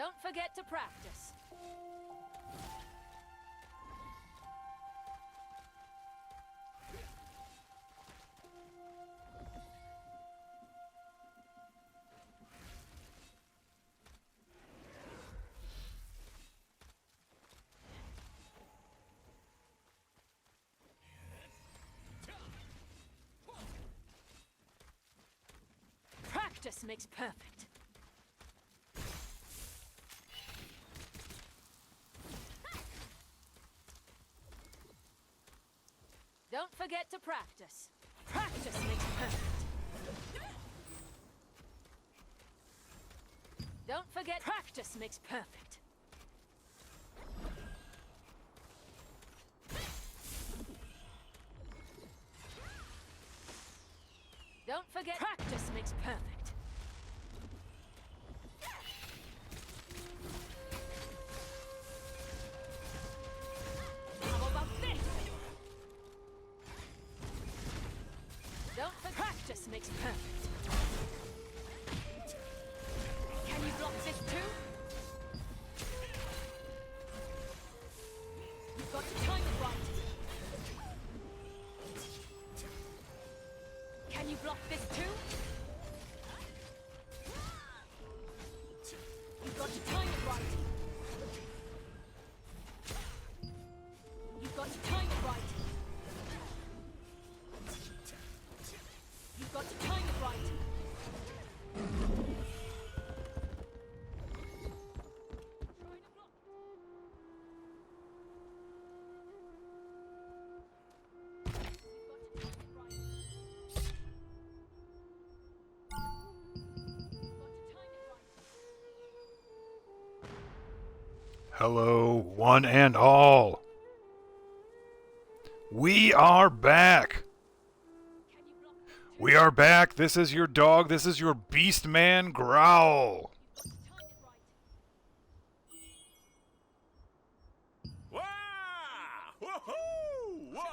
Don't forget to practice. Practice makes perfect. Don't forget to practice. Practice makes perfect. Don't forget, practice makes perfect. Don't forget, practice makes perfect. How about this? Don't forget, practice makes perfect. Can you block this too? You've got to time it right. Can you block this too? You've got to time it right. You've got to time it right. You've got to time it right. Hello, one and all. We are back. We are back. This is your dog. This is your beast man, Growl.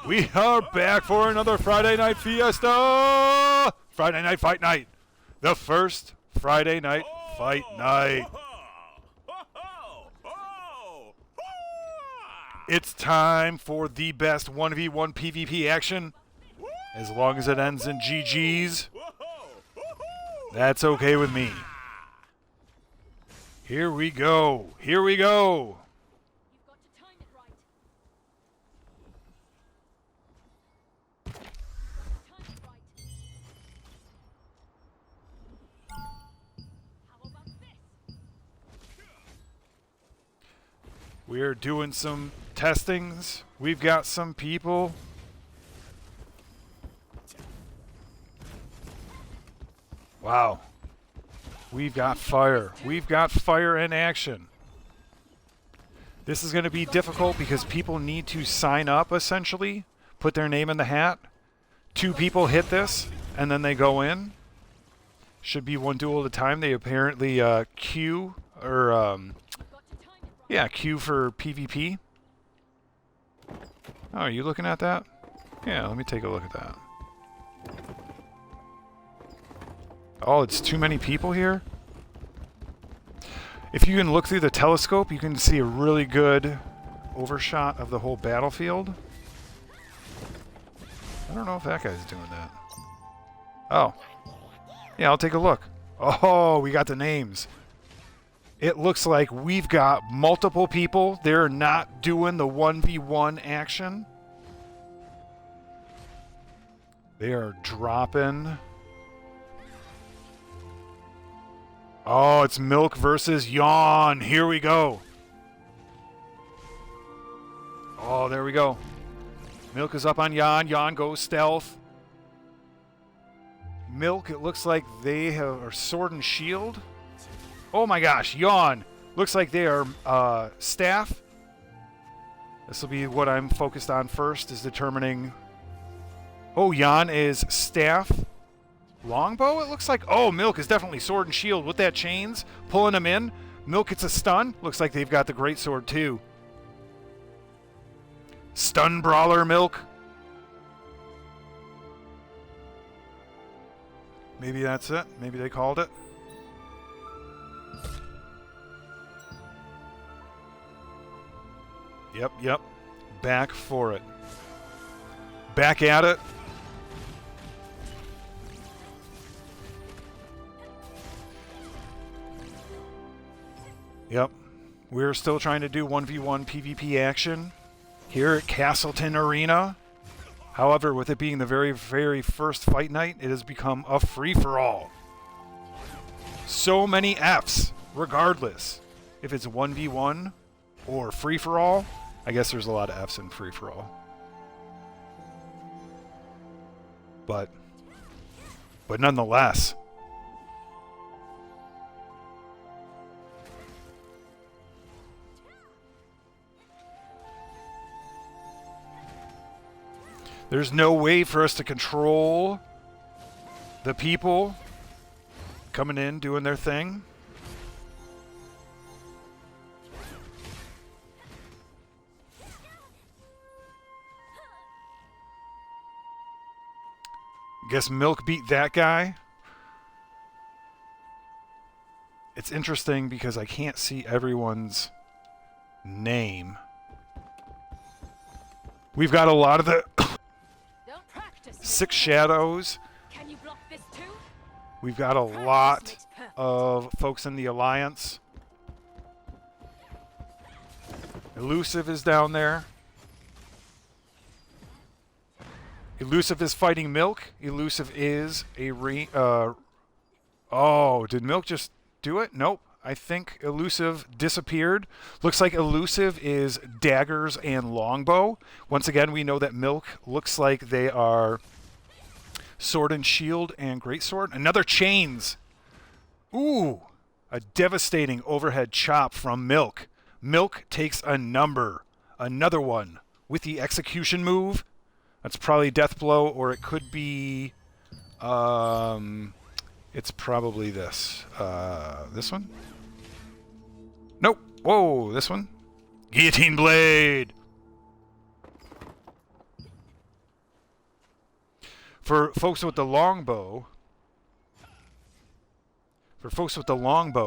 We are back for another Friday Night Fiesta. Friday Night Fight Night. The first Friday Night Fight Night. It's time for the best 1v1 PvP action. As long as it ends in GG's, that's okay with me. Here we go. Here we go. You've got to time it right. Time it right. How about this? We're doing some testings. We've got some people. Wow. We've got fire. We've got fire in action. This is going to be difficult because people need to sign up, essentially. Put their name in the hat. 2 people hit this, and then they go in. Should be 1 duel at a time. They apparently queue, or yeah, queue for PvP. Oh, are you looking at that? Yeah, let me take a look at that. Oh, it's too many people here? If you can look through the telescope, you can see a really good overshot of the whole battlefield. I don't know if that guy's doing that. Oh. Yeah, I'll take a look. Oh, we got the names. It looks like we've got multiple people. They're not doing the 1v1 action. They are dropping. Oh, it's Milk versus Yawn. Here we go. Oh, there we go. Milk is up on Yawn. Yawn goes stealth. Milk, it looks like they are sword and shield. Oh my gosh, Yawn. Looks like they are staff. This will be what I'm focused on first, is determining... Oh, Yawn is staff. Longbow, it looks like. Oh, Milk is definitely sword and shield with that chains. Pulling them in. Milk gets a stun. Looks like they've got the great sword too. Stun brawler, Milk. Maybe that's it. Maybe they called it. Yep. Back for it. Back at it. Yep. We're still trying to do 1v1 PvP action here at Castleton Arena. However, with it being the very, very first fight night, it has become a free-for-all. So many Fs, regardless. If it's 1v1 or free-for-all, I guess there's a lot of Fs in free-for-all. But nonetheless. There's no way for us to control the people coming in, doing their thing. Guess Milk beat that guy. It's interesting because I can't see everyone's name. We've got a lot of the Six Shadows. Can you block this too? We've got a lot of folks in the Alliance. Elusive is down there. Elusive is fighting Milk. Elusive is a oh, did Milk just do it? Nope. I think Elusive disappeared. Looks like Elusive is daggers and longbow. Once again, we know that Milk looks like they are sword and shield and greatsword. Another chains. Ooh, a devastating overhead chop from Milk. Milk takes a number. Another one with the execution move. That's probably death blow, or it could be it's probably this one. Nope. Whoa, this one. Guillotine blade. For folks with the longbow,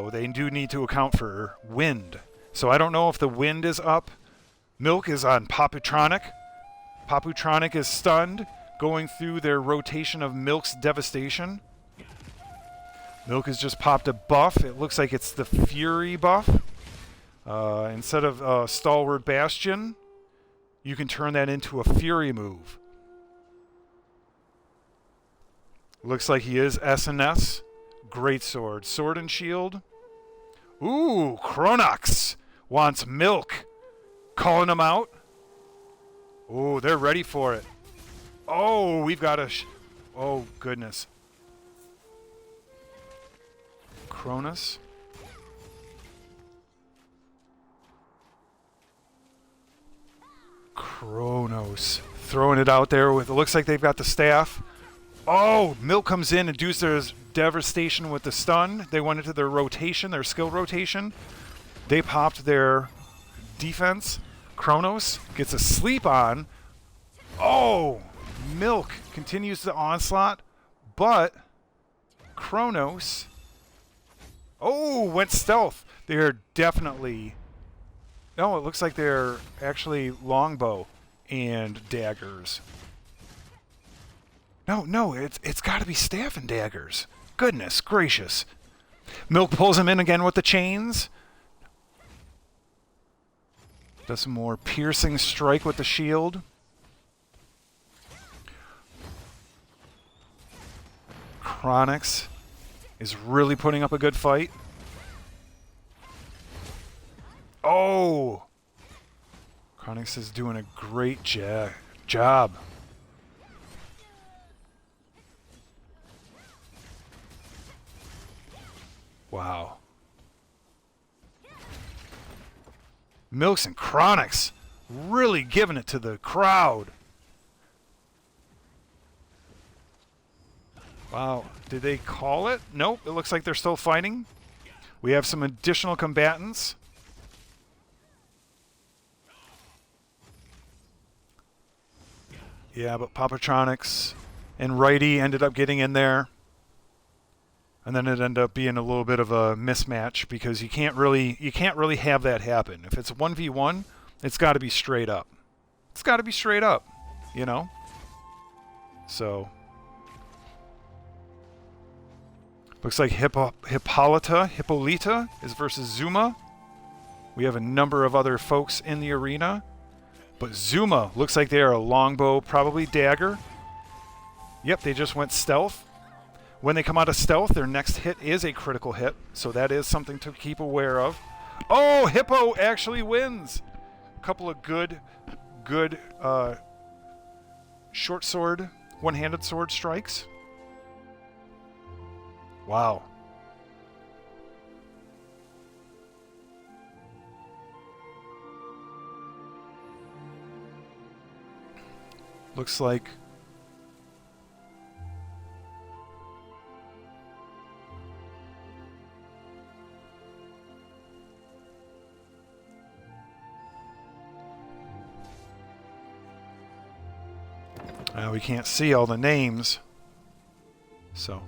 they do need to account for wind. So I don't know if the wind is up. Milk is on Paputronic. Paputronic is stunned, going through their rotation of Milk's devastation. Milk has just popped a buff. It looks like it's the Fury buff. Instead of Stalwart Bastion, you can turn that into a Fury move. Looks like he is SNS. Greatsword. Sword and shield. Ooh, Kronox wants Milk. Calling him out. Oh, they're ready for it. Oh, we've got a... oh, goodness. Cronus. Kronos. Throwing it out there with... it looks like they've got the staff. Oh, Milk comes in and does their devastation with the stun. They went into their rotation, their skill rotation. They popped their defense. Kronos gets a sleep on. Oh, Milk continues the onslaught, but Kronos, oh, went stealth. They're definitely, no, it looks like they're actually longbow and daggers. No, it's got to be staff and daggers. Goodness gracious. Milk pulls him in again with the chains. Does some more piercing strike with the shield. Chronix is really putting up a good fight. Oh! Chronix is doing a great job. Wow. Milks and Chronix really giving it to the crowd. Wow. Did they call it? Nope. It looks like they're still fighting. We have some additional combatants. Yeah, but Paputronics and Righty ended up getting in there. And then it ended up being a little bit of a mismatch because you can't really have that happen. If it's 1v1, It's got to be straight up. It's got to be straight up, you know? So, looks like Hippolyta is versus Zuma. We have a number of other folks in the arena. But Zuma looks like they are a longbow, probably dagger. Yep, they just went stealth. When they come out of stealth, their next hit is a critical hit. So that is something to keep aware of. Oh, Hippo actually wins. A couple of good short sword, one-handed sword strikes. Wow. Looks like we can't see all the names, so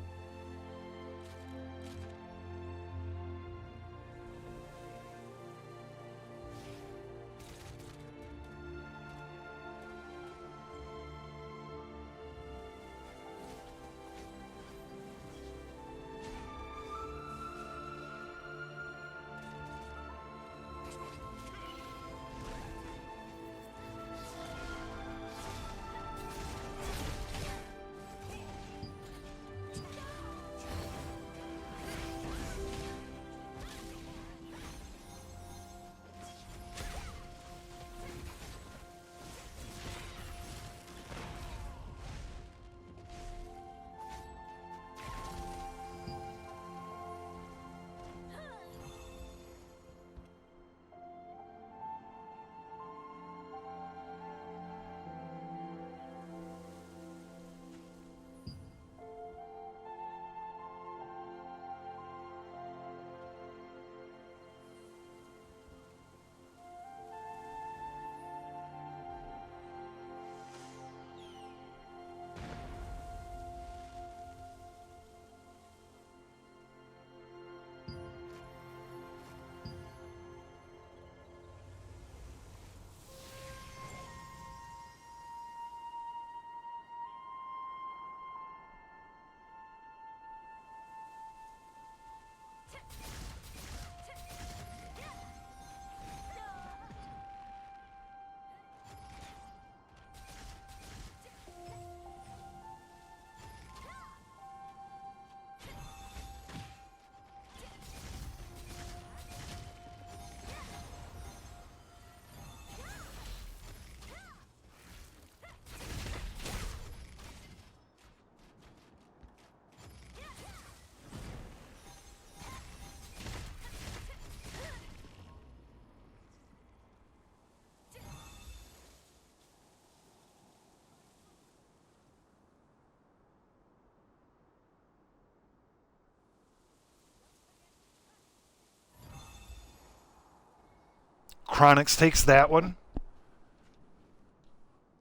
Chronix takes that one.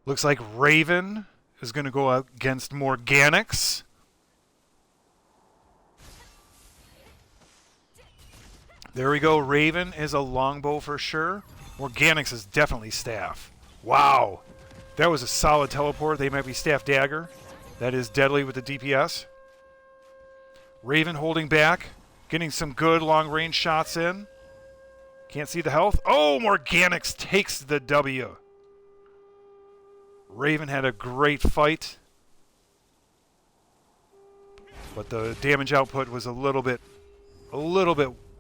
Looks like Raven is going to go out against Morganix. There we go. Raven is a longbow for sure. Morganix is definitely staff. Wow. That was a solid teleport. They might be staff dagger. That is deadly with the DPS. Raven holding back. Getting some good long-range shots in. Can't see the health. Oh, Morganix takes the W. Raven had a great fight. But the damage output was a little bit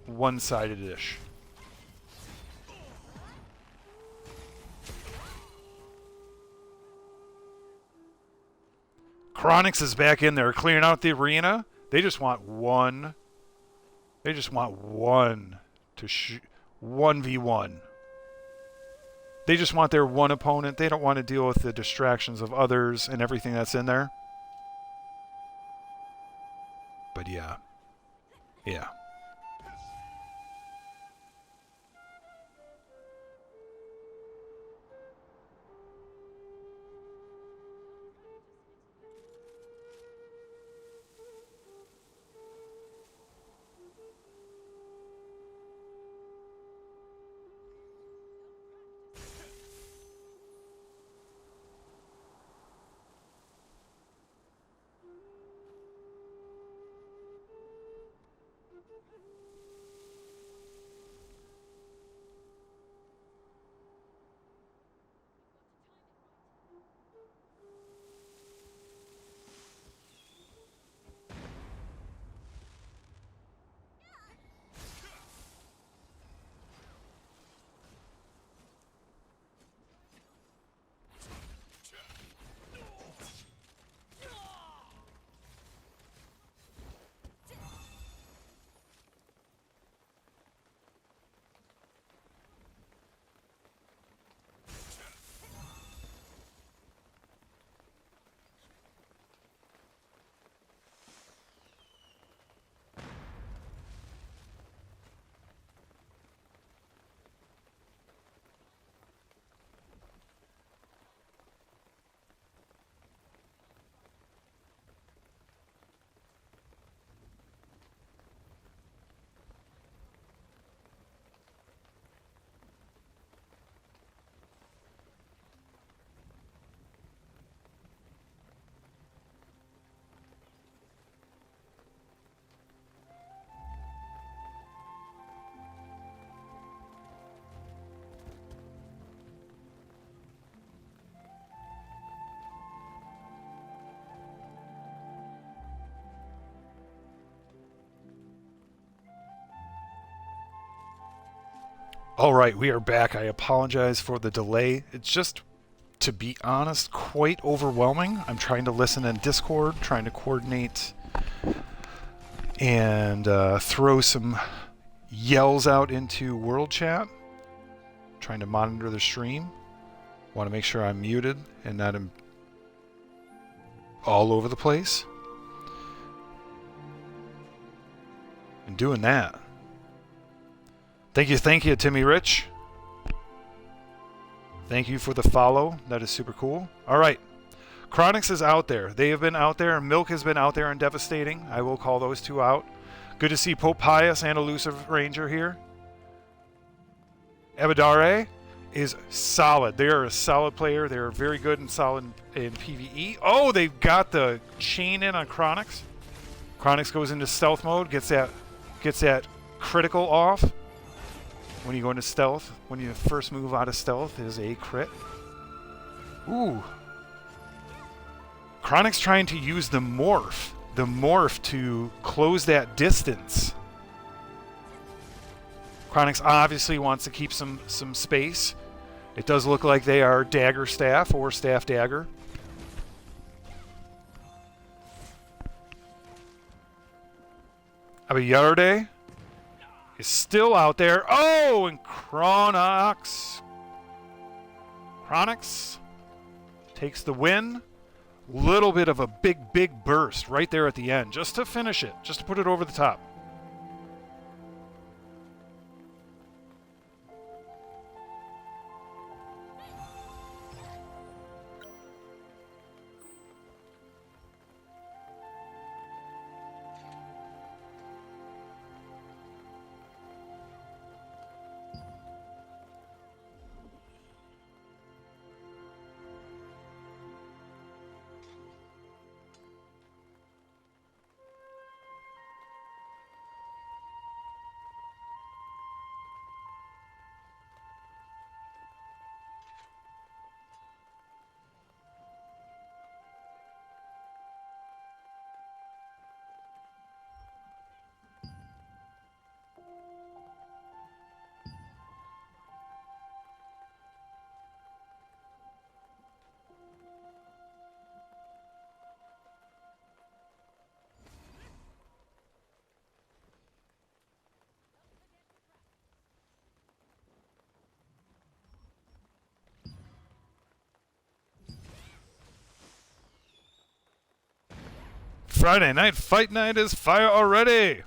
one-sided-ish. Chronix is back in there, clearing out the arena. They just want one. They just want one to 1v1. They just want their one opponent. They don't want to deal with the distractions of others and everything that's in there. But yeah. Yeah. All right, we are back. I apologize for the delay. It's just, to be honest, quite overwhelming. I'm trying to listen in Discord, trying to coordinate and throw some yells out into World Chat, trying to monitor the stream. Want to make sure I'm muted and not all over the place. And doing that. Thank you, Timmy Rich. Thank you for the follow. That is super cool. All right. Chronix is out there. They have been out there, and Milk has been out there and devastating. I will call those two out. Good to see Pope Pius and Elusive Ranger here. Abadare is solid. They are a solid player. They are very good and solid in PvE. Oh, they've got the chain in on Chronix. Chronix goes into stealth mode, gets that critical off. When you go into stealth, when you first move out of stealth, is a crit. Ooh. Chronix trying to use the morph to close that distance. Chronix obviously wants to keep some space. It does look like they are dagger staff or staff dagger. Abiyarde is still out there. Oh, and Chronix takes the win. Little bit of a big burst right there at the end, just to finish it, just to put it over the top. Friday night fight night is fire already.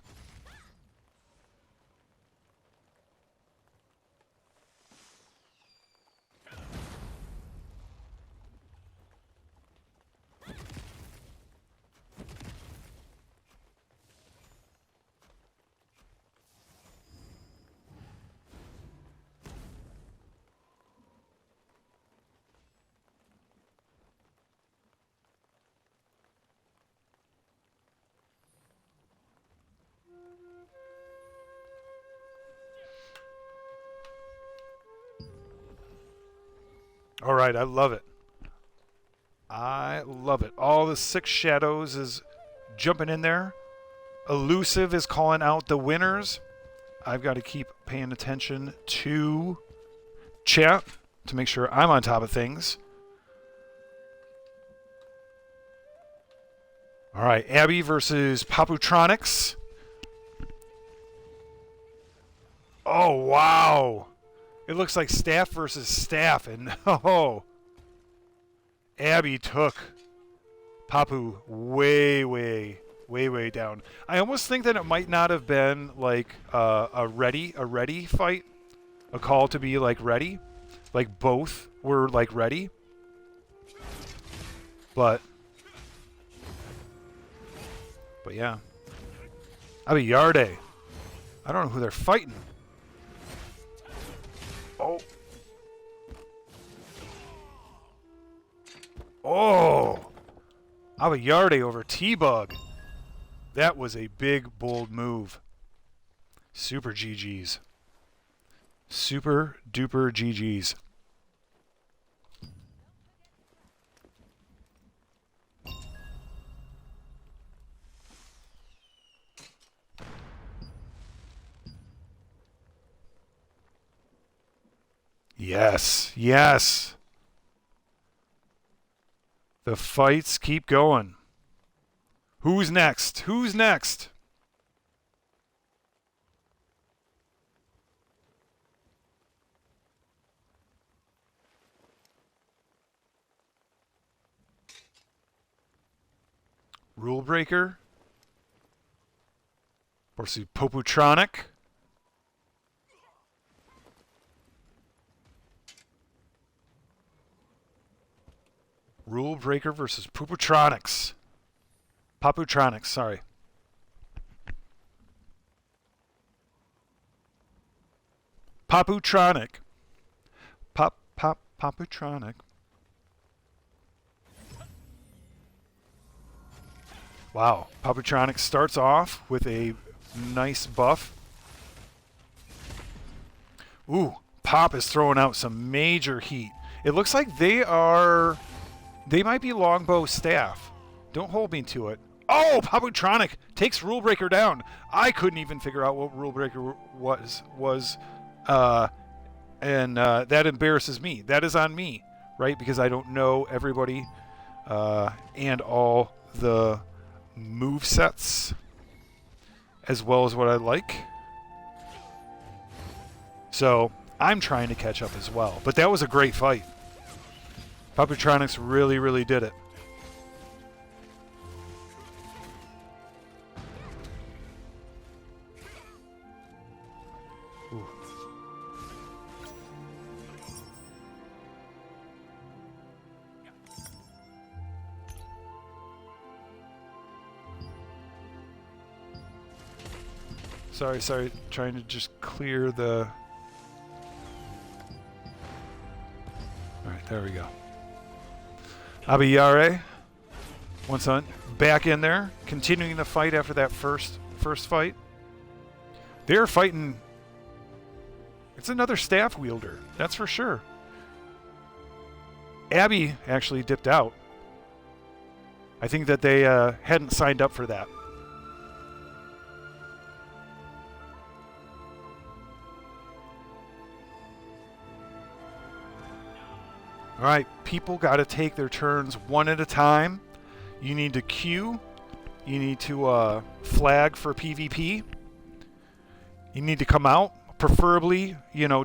All right, I love it. I love it. All the Six Shadows is jumping in there. Elusive is calling out the winners. I've got to keep paying attention to chat to make sure I'm on top of things. All right, Abby versus Paputronics. Oh, wow. It looks like staff versus staff, and oh, Abby took Papu way down. I almost think that it might not have been like a ready fight, a call to be like ready, like both were like ready, but yeah, Abiyarde. I don't know who they're fighting. Oh. Oh. Abiyarde over T-Bug. That was a big, bold move. Super GG's. Super duper GG's. Yes, yes. The fights keep going. Who's next? Who's next? Rule Breaker versus Poputronic. Rule Breaker versus Poputronics. Paputronics, sorry. Paputronic. Paputronic. Wow. Paputronic starts off with a nice buff. Ooh, Pop is throwing out some major heat. It looks like they might be Longbow staff. Don't hold me to it. Oh, Paputronic takes Rule Breaker down. I couldn't even figure out what Rule Breaker was, and that embarrasses me. That is on me, right? Because I don't know everybody and all the move sets as well as what I like. So I'm trying to catch up as well. But that was a great fight. Paputronics really, really did it. Ooh. Sorry, trying to just clear the... Alright, there we go. Abiyare, once on, back in there, continuing the fight after that first fight. They're fighting... It's another staff wielder, that's for sure. Abby actually dipped out. I think that they hadn't signed up for that. All right, people got to take their turns one at a time. You need to queue. You need to flag for PvP. You need to come out, preferably,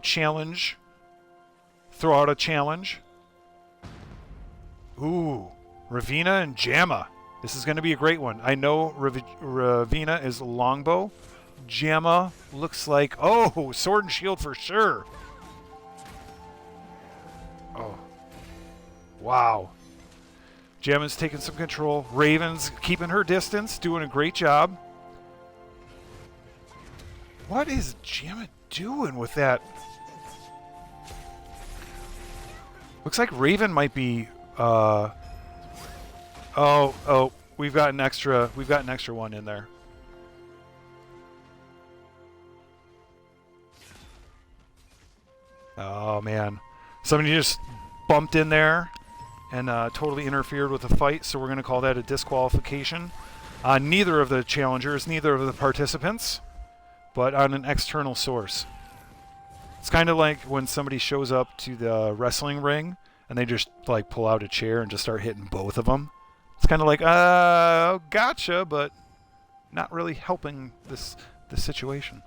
challenge. Throw out a challenge. Ooh, Ravina and Jamma. This is going to be a great one. I know Ravina is longbow. Jamma looks like, sword and shield for sure. Oh. Wow. Jamma's taking some control. Raven's keeping her distance, doing a great job. What is Jamma doing with that? Looks like Raven might be we've got an extra one in there. Oh man. Somebody just bumped in there and totally interfered with the fight, so we're going to call that a disqualification. Neither of the challengers, neither of the participants, but on an external source. It's kind of like when somebody shows up to the wrestling ring and they just like pull out a chair and just start hitting both of them. It's kind of like, gotcha, but not really helping this situation.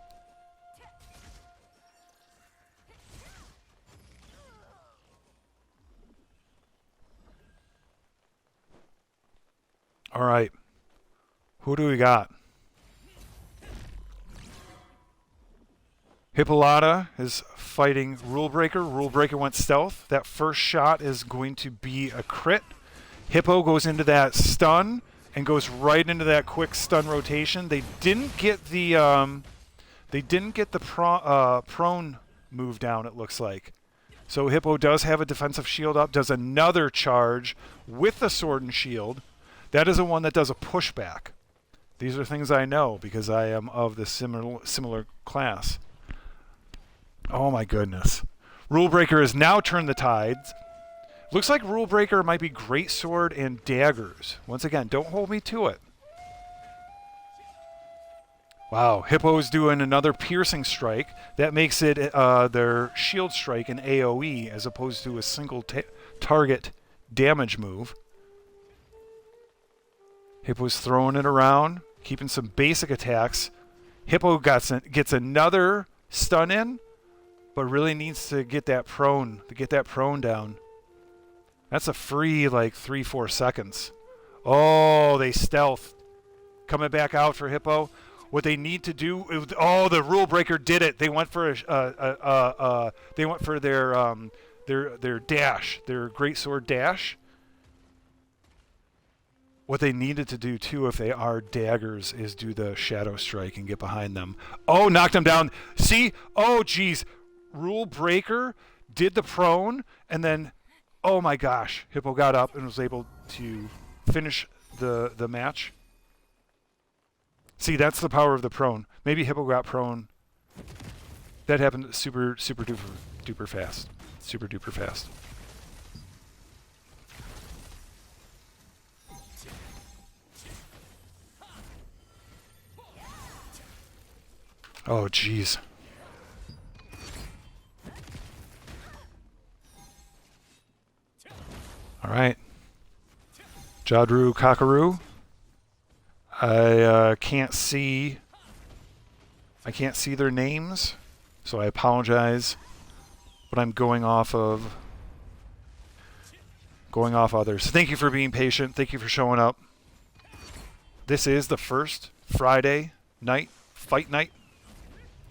All right, who do we got? Hippolyta is fighting Rule Breaker. Rule Breaker went stealth. That first shot is going to be a crit. Hippo goes into that stun and goes right into that quick stun rotation. They didn't get the prone move down, it looks like. So Hippo does have a defensive shield up, does another charge with the sword and shield. That is the one that does a pushback. These are things I know because I am of the similar class. Oh my goodness. Rule Breaker has now turned the tides. Looks like Rule Breaker might be great sword and daggers. Once again, don't hold me to it. Wow, Hippo's doing another piercing strike. That makes it their shield strike an AoE as opposed to a single target damage move. Hippo's throwing it around, keeping some basic attacks. Hippo gets another stun in, but really needs to get that prone down. That's a free like 3-4 seconds. Oh, they stealth. Coming back out for Hippo. What they need to do, the rule breaker did it. They went for their dash, their great sword dash. What they needed to do too, if they are daggers, is do the shadow strike and get behind them. Oh, knocked them down. See? Oh, geez. Rule breaker did the prone, and then, oh my gosh, Hippo got up and was able to finish the match. See, that's the power of the prone. Maybe Hippo got prone. That happened super duper fast. Super duper fast. Oh, jeez. All right. Jadru Kakaru. I can't see their names, so I apologize. But I'm going off others. Thank you for being patient. Thank you for showing up. This is the first Friday night, fight night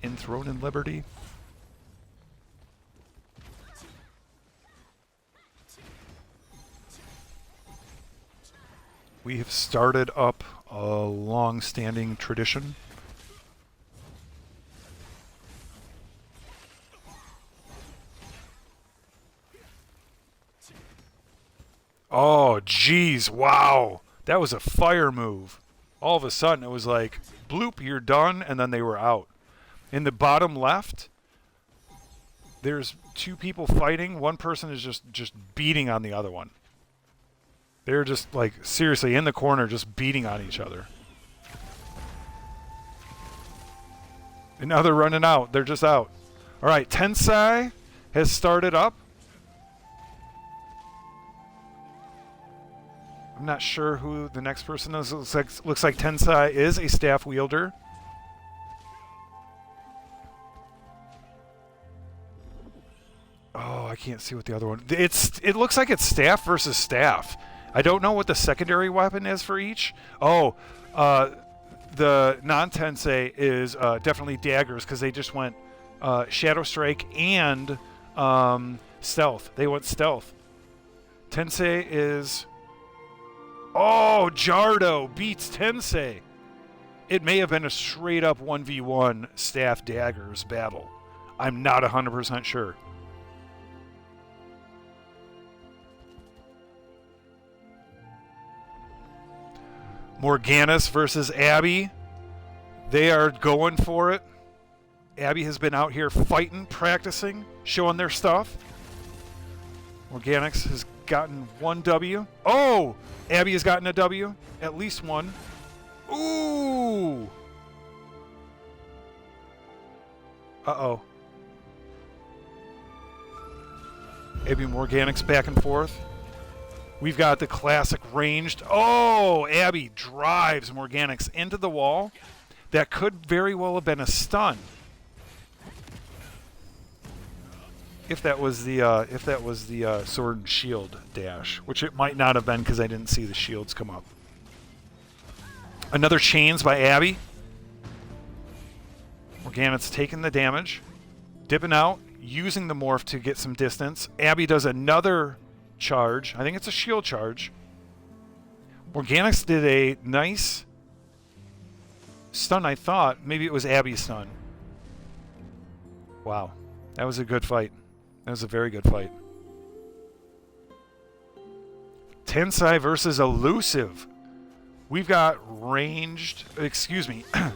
in Throne and Liberty. We have started up a long-standing tradition. Oh, geez, wow. That was a fire move. All of a sudden, it was like, bloop, you're done, and then they were out. In the bottom left, there's two people fighting. One person is just beating on the other one. They're just, like, seriously, in the corner, just beating on each other. And now they're running out. They're just out. All right, Tensai has started up. I'm not sure who the next person is. Looks like Tensai is a staff wielder. Oh, I can't see what the other one... It looks like it's staff versus staff. I don't know what the secondary weapon is for each. Oh, the non-Tensei is definitely daggers because they just went Shadow Strike and Stealth. They went Stealth. Tensei is... Oh, Jardo beats Tensei. It may have been a straight-up 1v1 staff daggers battle. I'm not 100% sure. Morganis versus Abby. They are going for it. Abby has been out here fighting, practicing, showing their stuff. Morganix has gotten one W. Oh! Abby has gotten a W. At least one. Ooh! Uh-oh. Abby Morganix back and forth. We've got the classic ranged. Oh, Abby drives Morganix into the wall. That could very well have been a stun. If that was the sword and shield dash, which it might not have been because I didn't see the shields come up. Another chains by Abby. Morganix taking the damage, dipping out, using the morph to get some distance. Abby does another charge. I think it's a shield charge. Morganix did a nice stun, I thought. Maybe it was Abby's stun. Wow. That was a good fight. That was a very good fight. Tensai versus Elusive. We've got ranged,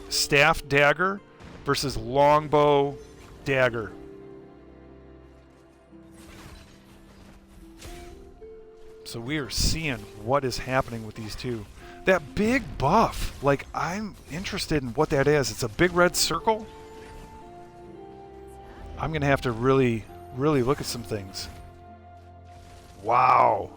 staff dagger versus longbow dagger. So we are seeing what is happening with these two. That big buff. Like, I'm interested in what that is. It's a big red circle. I'm going to have to really, really look at some things. Wow.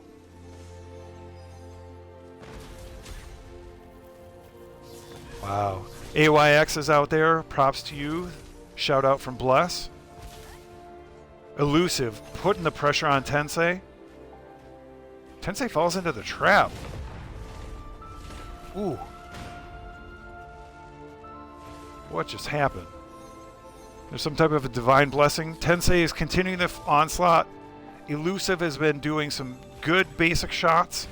Wow. AYX is out there. Props to you. Shout out from Bless. Elusive, putting the pressure on Tensei. Tensei falls into the trap. Ooh. What just happened? There's some type of a divine blessing. Tensei is continuing the onslaught. Elusive has been doing some good basic shots.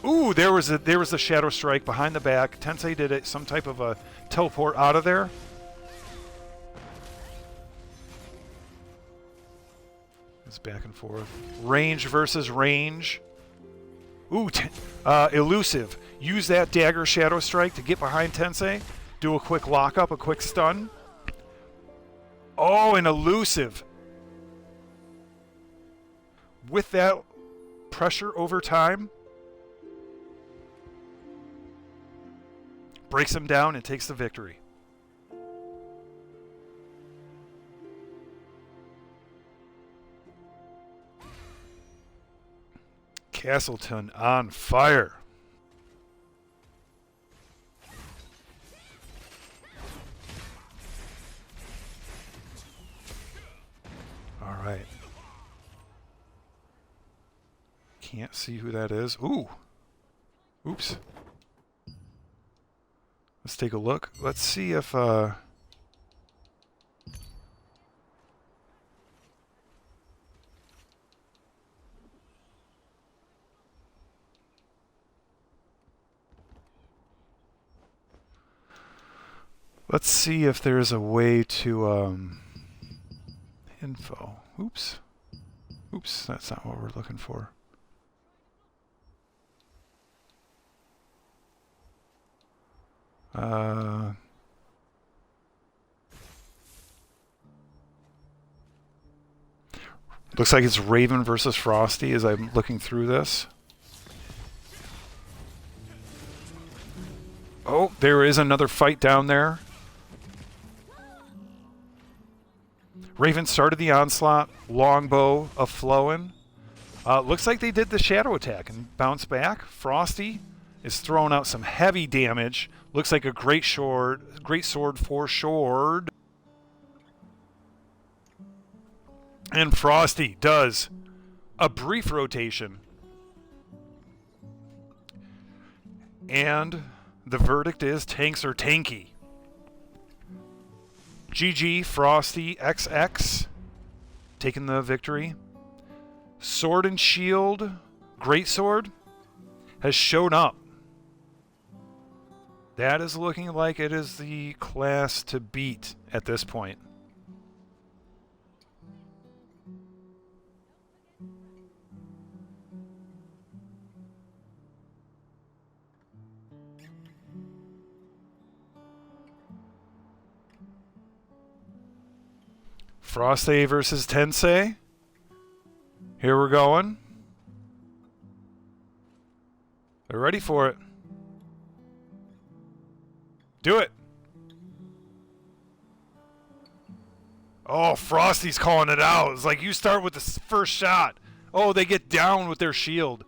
Ooh, there was a shadow strike behind the back. Tensei did some type of a teleport out of there. It's back and forth. Range versus range. Ooh, Elusive. Use that dagger shadow strike to get behind Tensei. Do a quick lockup, a quick stun. Oh, and Elusive. With that pressure over time, breaks him down and takes the victory. Castleton on fire. All right. Can't see who that is. Ooh. Oops. Let's take a look. Let's see if let's see if there's a way to info. Oops. Oops, that's not what we're looking for. Looks like it's Raven versus Frosty as I'm looking through this. Oh, there is another fight down there. Raven started the onslaught. Longbow a-flowing. Looks like they did the shadow attack and bounced back. Frosty is throwing out some heavy damage. Looks like a great sword for Shord. And Frosty does a brief rotation. And the verdict is tanks are tanky. GG, Frosty XX, taking the victory. Sword and Shield, Greatsword, has shown up. That is looking like it is the class to beat at this point. Frosty versus Tensei. Here we're going. They're ready for it. Do it. Oh, Frosty's calling it out. It's like you start with the first shot. Oh, they get down with their shield.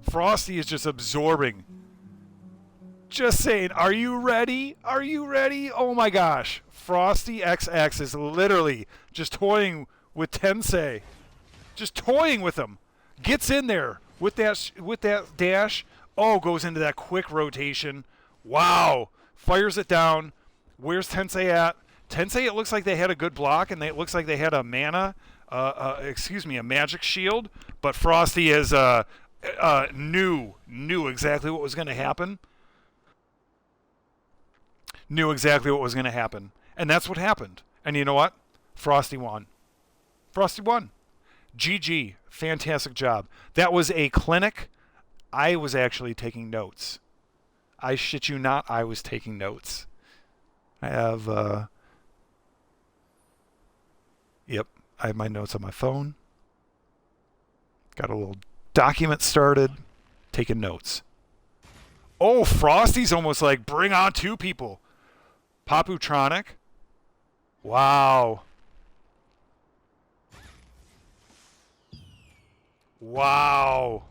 Frosty is just absorbing. Just saying, are you ready? Are you ready? Oh my gosh. Frosty XX is literally just toying with Tensei. Just toying with him. Gets in there with that dash. Oh, goes into that quick rotation. Wow. Fires it down. Where's Tensei at? Tensei, it looks like they had a good block, and it looks like they had a mana, a magic shield. But Frosty is knew exactly what was going to happen. Knew exactly what was going to happen. And that's what happened. And you know what? Frosty won. Frosty won. GG. Fantastic job. That was a clinic. I was actually taking notes. I shit you not, I was taking notes. I have, yep, I have my notes on my phone. Got a little document started. Taking notes. Oh, Frosty's almost like bring on two people. Paputronic. Wow. Wow.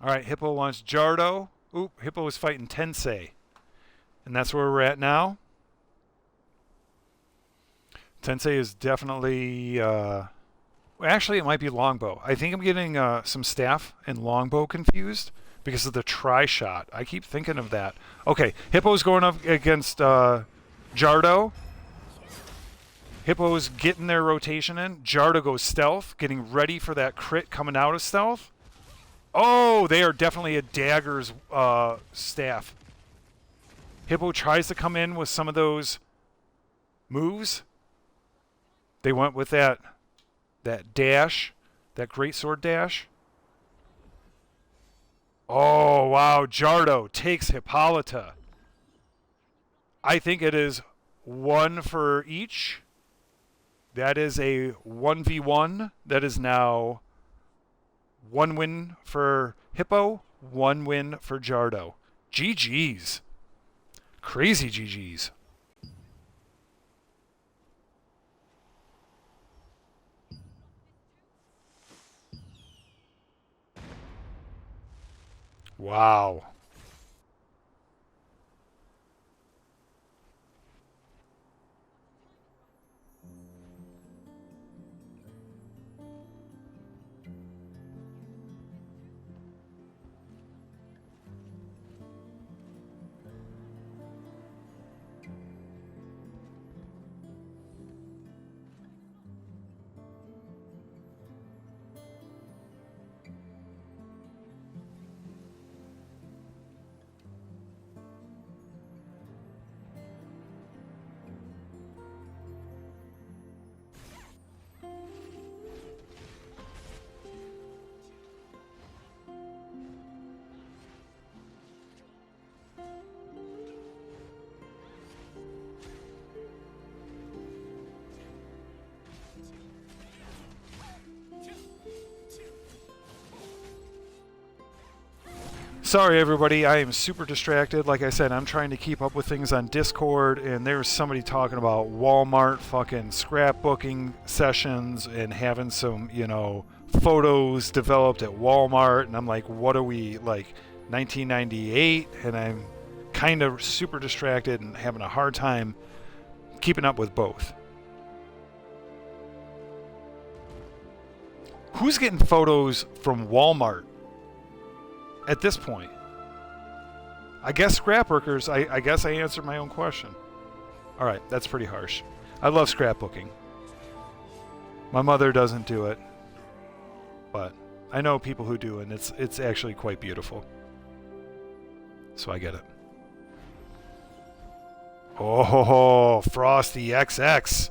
All right, Hippo wants Jardo. Oop, Hippo is fighting Tensei. And that's where we're at now. Tensei is definitely... actually, it might be Longbow. I think I'm getting some staff and Longbow confused because of the tri-shot. I keep thinking of that. Okay, Hippo's going up against Jardo. Hippo's getting their rotation in. Jardo goes stealth, getting ready for that crit coming out of stealth. Oh, they are definitely a dagger's staff. Hippo tries to come in with some of those moves. They went with that dash, that greatsword dash. Oh, wow. Jardo takes Hippolyta. I think it is one for each. That is a 1v1. That is now one win for Hippo, one win for Jardo. GG's. Crazy GG's. Wow. Sorry, everybody. I am super distracted. Like I said, I'm trying to keep up with things on Discord, and there's somebody talking about Walmart fucking scrapbooking sessions and having some, photos developed at Walmart. And I'm like, what are we, like, 1998? And I'm kind of super distracted and having a hard time keeping up with both. Who's getting photos from Walmart? At this point, I guess scrapbookers. I guess I answered my own question. All right, that's pretty harsh. I love scrapbooking. My mother doesn't do it, but I know people who do, and it's actually quite beautiful. So I get it. Oh, Frosty XX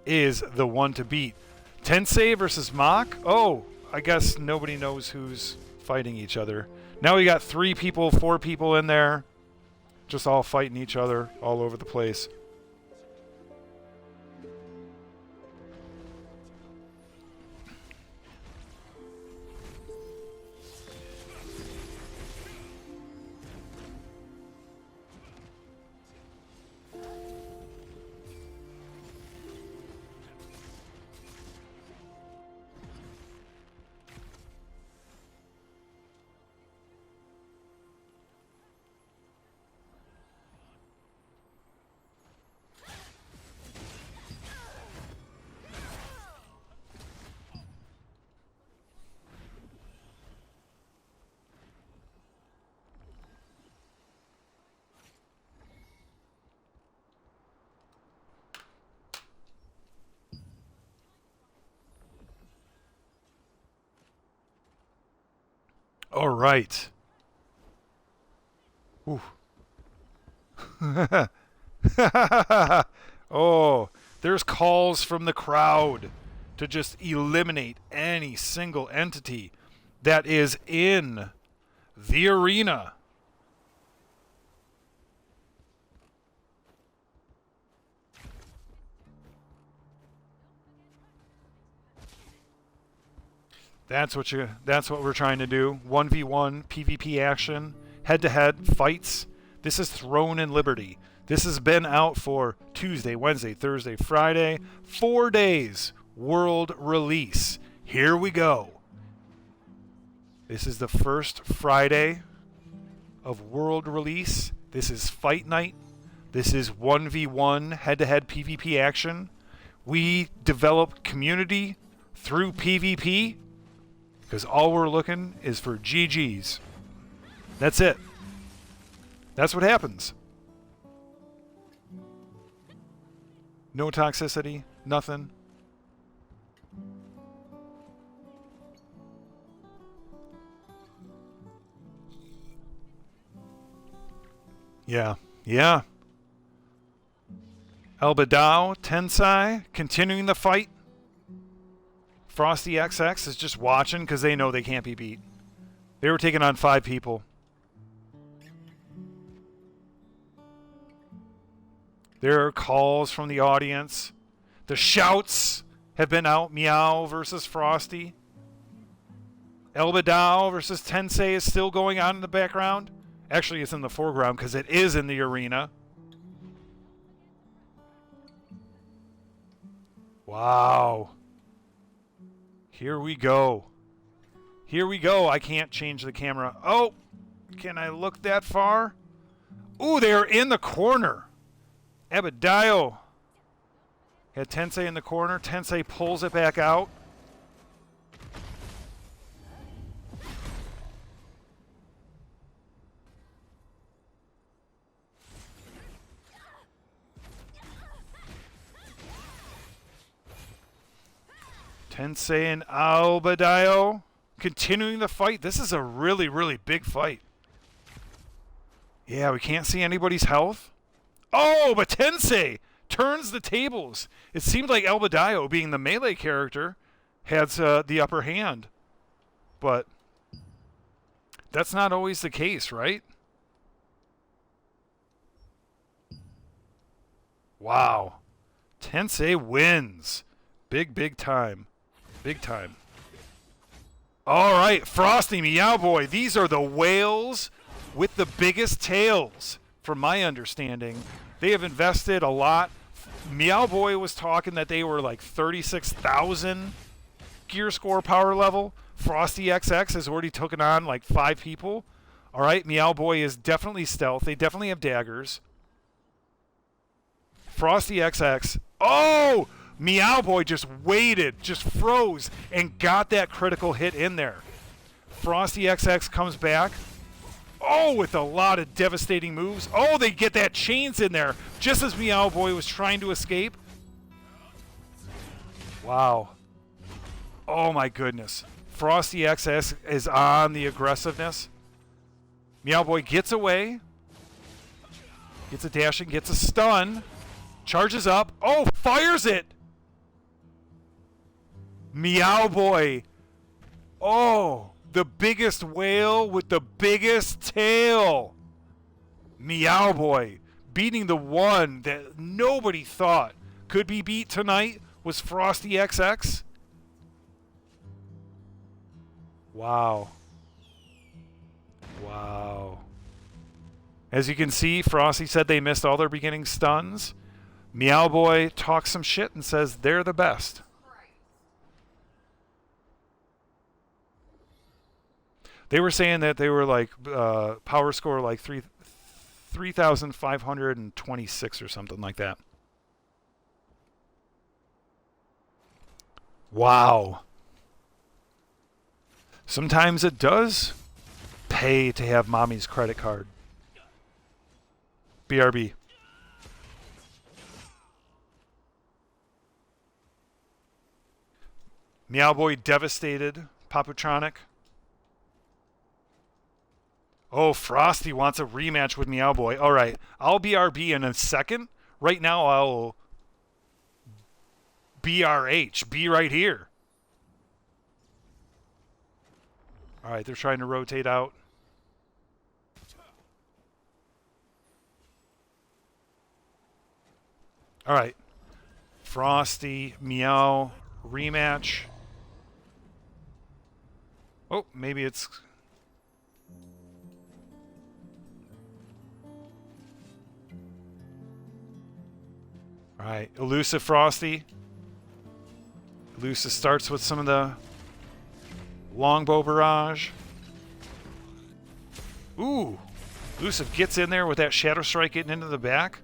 is the one to beat. Tensei versus Mach. Oh, I guess nobody knows who's fighting each other. Now we got 3 people, 4 people in there, just all fighting each other all over the place. All right. Ooh. Oh, there's calls from the crowd to just eliminate any single entity that is in the arena. That's what we're trying to do. 1v1 PvP action, head-to-head fights. This is Throne and Liberty. This has been out for Tuesday, Wednesday, Thursday, Friday, 4 days. World release. Here we go. This is the first Friday of world release. This is Fight Night. This is 1v1 head-to-head PvP action. We develop community through PvP because all we're looking is for GGs. That's it. That's what happens. No toxicity, nothing. Yeah. Elbadao, Tensai, continuing the fight. Frosty XX is just watching because they know they can't be beat. They were taking on 5 people. There are calls from the audience. The shouts have been out. Meow versus Frosty. Elbadao versus Tensei is still going on in the background. Actually, it's in the foreground because it is in the arena. Wow. Here we go. Here we go. I can't change the camera. Oh, can I look that far? Ooh, they are in the corner. Abadayo had Tensei in the corner. Tensei pulls it back out. Tensei and Albadayo continuing the fight. This is a really, really big fight. Yeah, we can't see anybody's health. Oh, but Tensei turns the tables. It seemed like Albadayo, being the melee character, has the upper hand. But that's not always the case, right? Wow. Tensei wins. Big time. Big time. All right, Frosty, Meow Boy. These are the whales with the biggest tails, from my understanding. They have invested a lot. Meow Boy was talking that they were like 36,000 gear score power level. Frosty XX has already taken on like 5 people. All right, Meow Boy is definitely stealth. They definitely have daggers. Frosty XX. Oh! Meow Boy just waited, just froze, and got that critical hit in there. Frosty XX comes back. Oh, with a lot of devastating moves. Oh, they get that chains in there just as Meow Boy was trying to escape. Wow. Oh, my goodness. Frosty XX is on the aggressiveness. Meow Boy gets away. Gets a dashing, gets a stun. Charges up. Oh, fires it. Meow Boy. Oh, the biggest whale with the biggest tail. Meow Boy beating the one that nobody thought could be beat tonight was Frosty XX. Wow. Wow. As you can see, Frosty said they missed all their beginning stuns. Meow Boy talks some shit and says they're the best. They were saying that they were like power score like 3,526 or something like that. Wow. Sometimes it does pay to have mommy's credit card. BRB. Meow Boy devastated Paputronic. Oh, Frosty wants a rematch with Meow Boy. All right, I'll BRB in a second. Right now, I'll BRH. Be right here. All right, they're trying to rotate out. All right. Frosty, Meow, rematch. Oh, maybe it's... All right, elusive Frosty. Elusive starts with some of the longbow barrage. Ooh, elusive gets in there with that Shadow Strike getting into the back.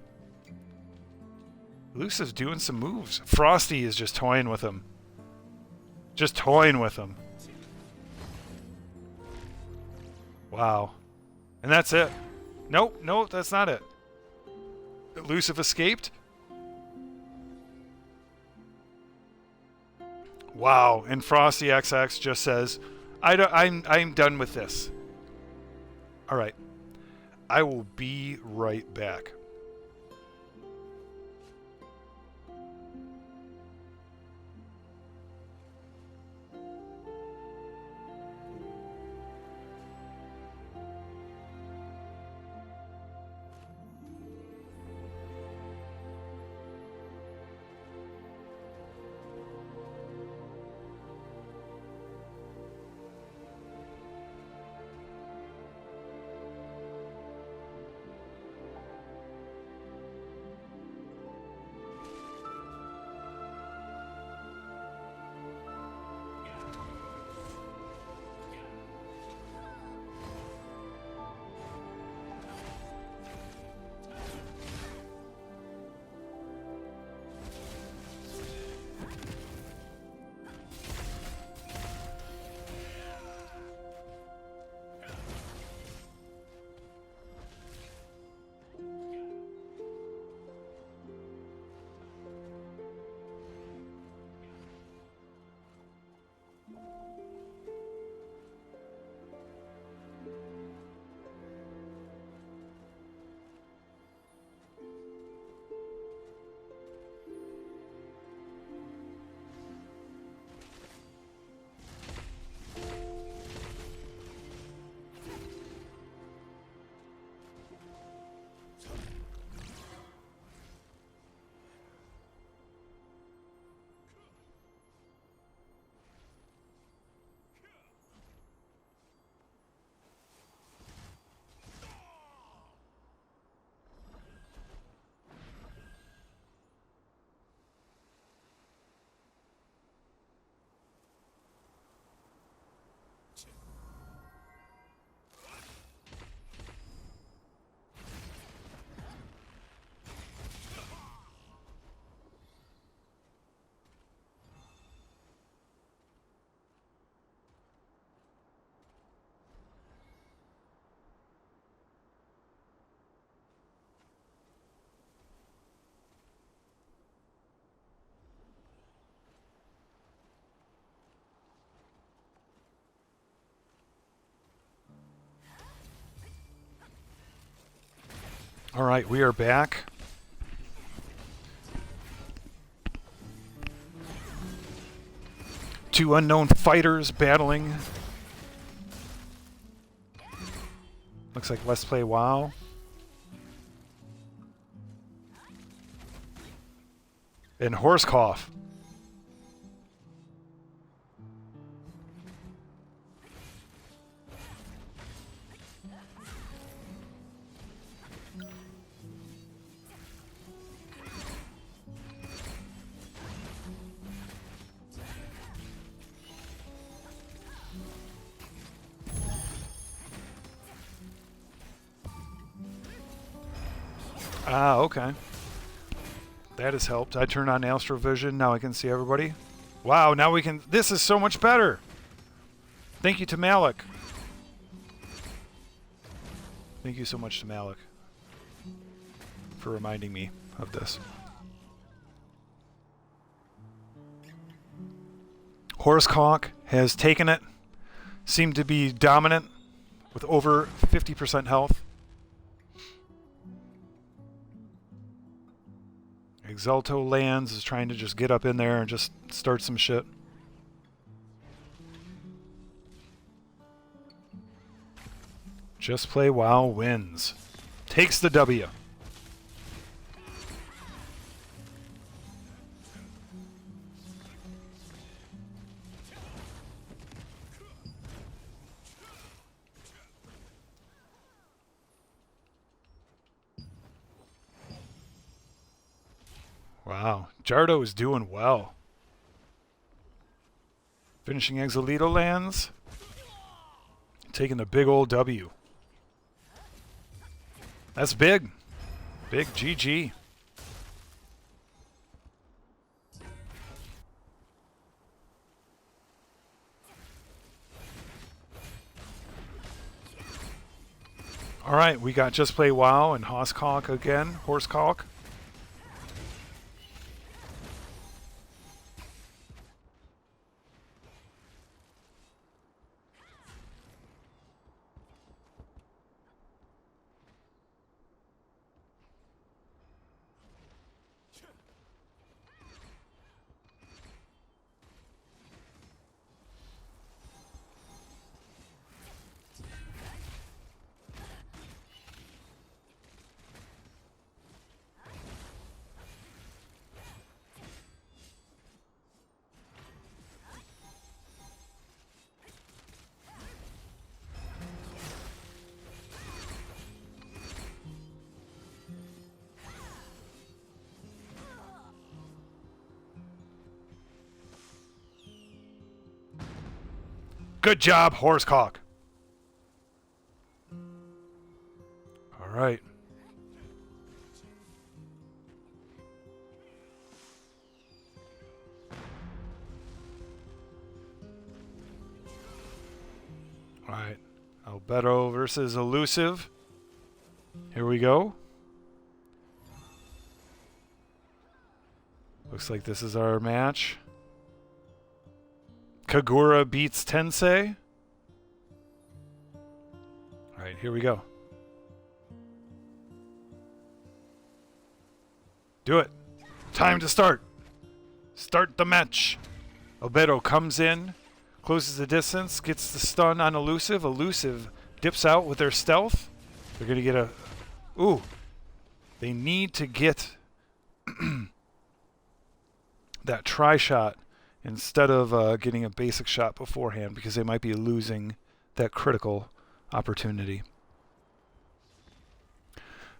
Elusive's doing some moves. Frosty is just toying with him. Just toying with him. Wow. And that's it. Nope, nope, that's not it. Elusive escaped. Wow, and Frosty XX just says, I'm done with this. All right. I will be right back. All right, we are back. Two unknown fighters battling. Looks like Let's Play WoW. And Horsecough. Ah, okay. That has helped. I turned on Astrovision. Now I can see everybody. Wow, now we can... This is so much better. Thank you to Malik. Thank you so much to Malik for reminding me of this. Horsecock has taken it. Seemed to be dominant with over 50% health. Exalto lands, is trying to just get up in there and just start some shit. Just Play WoW wins. Takes the W. Wow, Jardo is doing well. Finishing Exalito lands. Taking the big old W. That's big. Big GG. All right, we got Just Play WoW and Horsecock again. Horsecock. Good job, Horsecock. All right. All right. Albedo versus Elusive. Here we go. Looks like this is our match. Kagura beats Tensei. All right, here we go. Do it. Time to start. Start the match. Albedo comes in, closes the distance, gets the stun on Elusive. Elusive dips out with their stealth. They're going to get a... Ooh. They need to get that tri-shot instead of getting a basic shot beforehand, because they might be losing that critical opportunity.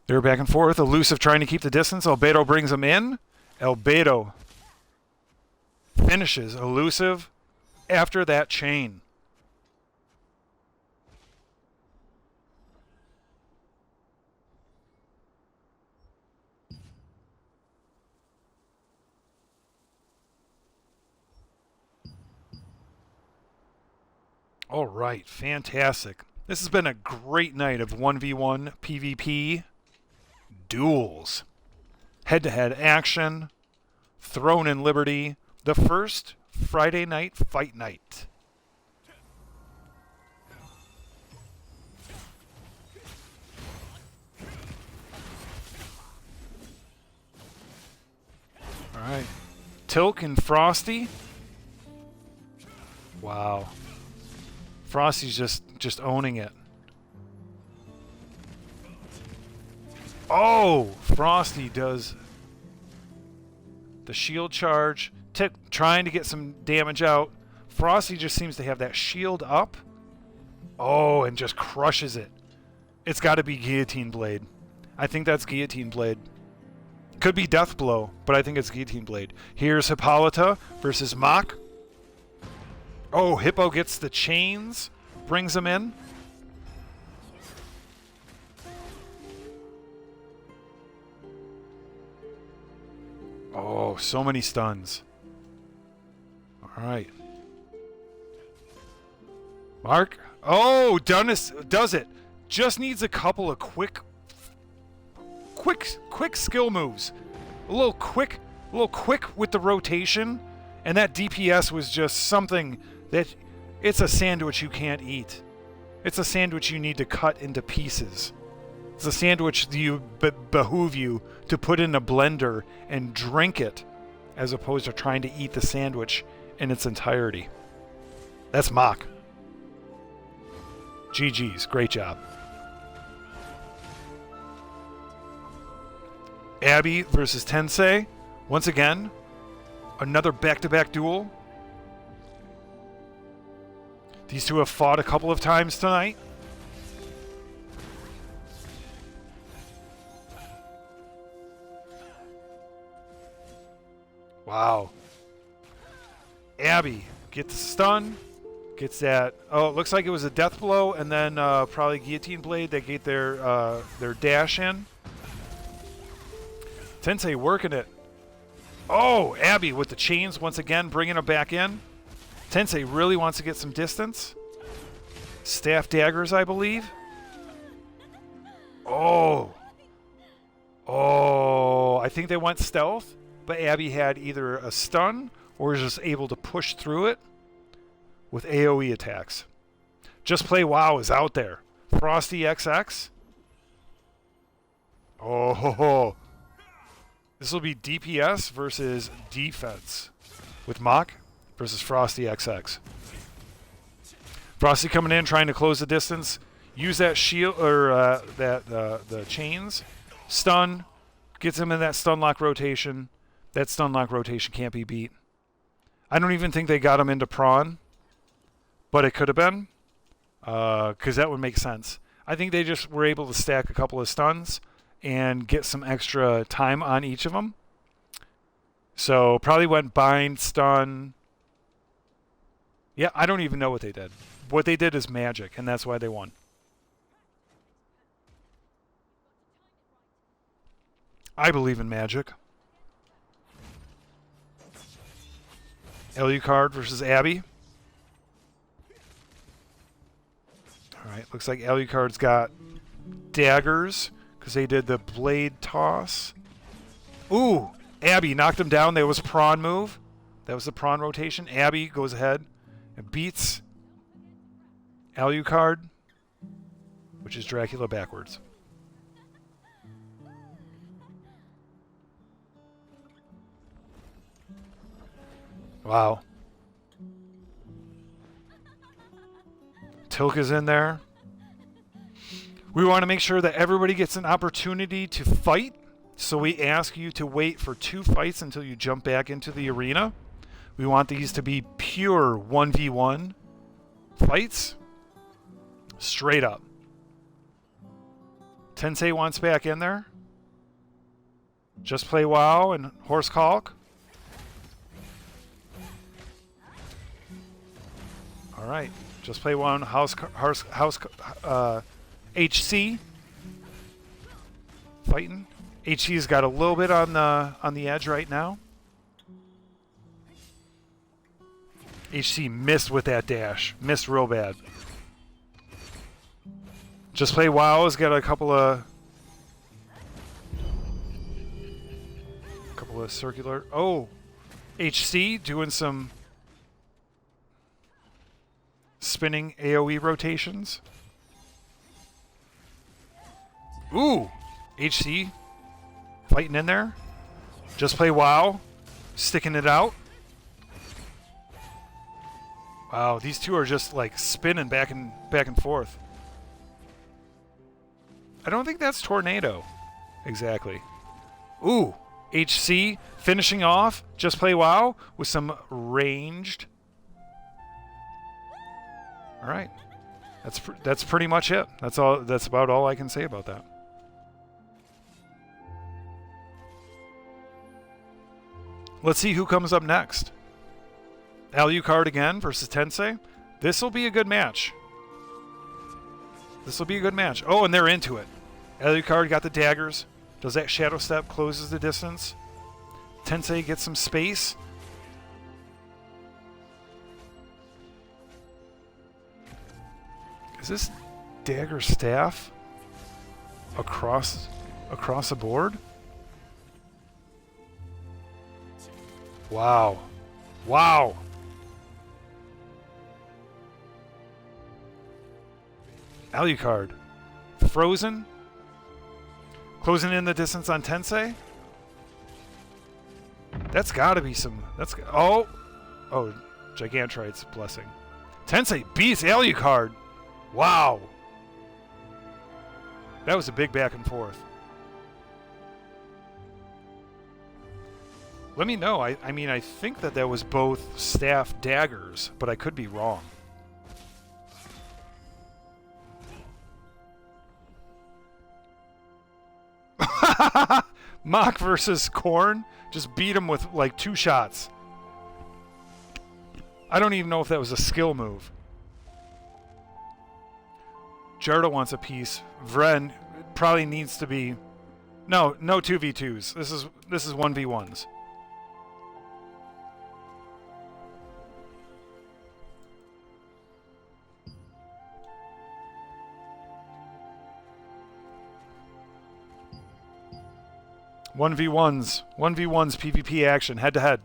They're back and forth. Elusive trying to keep the distance. Albedo brings him in. Albedo finishes Elusive after that chain. All right, fantastic. This has been a great night of 1v1 PvP duels. Head-to-head action, Throne and Liberty, the first Friday night fight night. All right, Tilk and Frosty. Wow. Frosty's just owning it. Oh, Frosty does the shield charge. Tick trying to get some damage out. Frosty just seems to have that shield up. Oh, and just crushes it. It's got to be Guillotine Blade. I think that's Guillotine Blade. Could be Death Blow, but I think it's Guillotine Blade. Here's Hippolyta versus Mach. Oh, Hippo gets the chains, brings him in. Oh, so many stuns. All right. Mark. Oh, Dunis does it. Just needs a couple of quick skill moves. A little quick with the rotation, and that DPS was just something that it's a sandwich you can't eat. It's a sandwich you need to cut into pieces. It's a sandwich that you behoove you to put in a blender and drink it, as opposed to trying to eat the sandwich in its entirety. That's Mach. GG's. Great job. Abby versus Tensei. Once again, another back-to-back duel. These two have fought a couple of times tonight. Wow. Abby gets a stun. Gets that. Oh, it looks like it was a death blow, and then probably guillotine blade that get their dash in. Tensei working it. Oh, Abby with the chains once again, bringing her back in. Tensei really wants to get some distance. Staff daggers, I believe. Oh. Oh, I think they went stealth, but Abby had either a stun or was just able to push through it with AoE attacks. Just Play WoW is out there. Frosty XX. Oh, ho, ho. This will be DPS versus defense with Mach versus Frosty XX. Frosty coming in, trying to close the distance. Use that shield or the chains. Stun. Gets him in that stun lock rotation. That stun lock rotation can't be beat. I don't even think they got him into prawn, but it could have been, because that would make sense. I think they just were able to stack a couple of stuns and get some extra time on each of them. So probably went bind, stun. Yeah, I don't even know what they did. What they did is magic, and that's why they won. I believe in magic. Alucard versus Abby. Alright, looks like Alucard's got daggers because they did the blade toss. Ooh! Abby knocked him down. That was a prawn move. That was the prawn rotation. Abby goes ahead and beats Alucard, which is Dracula backwards. Wow. Tilk is in there. We want to make sure that everybody gets an opportunity to fight, so we ask you to wait for 2 fights until you jump back into the arena. We want these to be pure 1v1 fights. Straight up. Tensei wants back in there. Just Play WoW and Horse Calc. All right. Just Play WoW, HC. Fighting. HC's got a little bit on the edge right now. HC missed with that dash. Missed real bad. Just Play WoW has got a couple of circular. Oh, HC doing some spinning AoE rotations. Ooh, HC fighting in there. Just Play WoW sticking it out. Wow, these two are just like spinning back and forth. I don't think that's Tornado. Exactly. Ooh, HC finishing off Just Play WoW with some ranged. All right. That's pretty much it. That's all. That's about all I can say about that. Let's see who comes up next. Alucard again versus Tensei. This will be a good match. This will be a good match. Oh, and they're into it. Alucard got the daggers. Does that shadow step, closes the distance. Tensei gets some space. Is this dagger staff across the board? Wow. Wow. Alucard. Frozen. Closing in the distance on Tensei. That's gotta be some... Oh, Gigantrite's blessing. Tensei beats Alucard. Wow. That was a big back and forth. Let me know. I mean, I think that was both staff daggers, but I could be wrong. Mach versus Korn. Just beat him with like 2 shots. I don't even know if that was a skill move. Jardo wants a piece. Vren probably needs to be... No 2v2s. This is 1v1s. One v ones PvP action, head to head.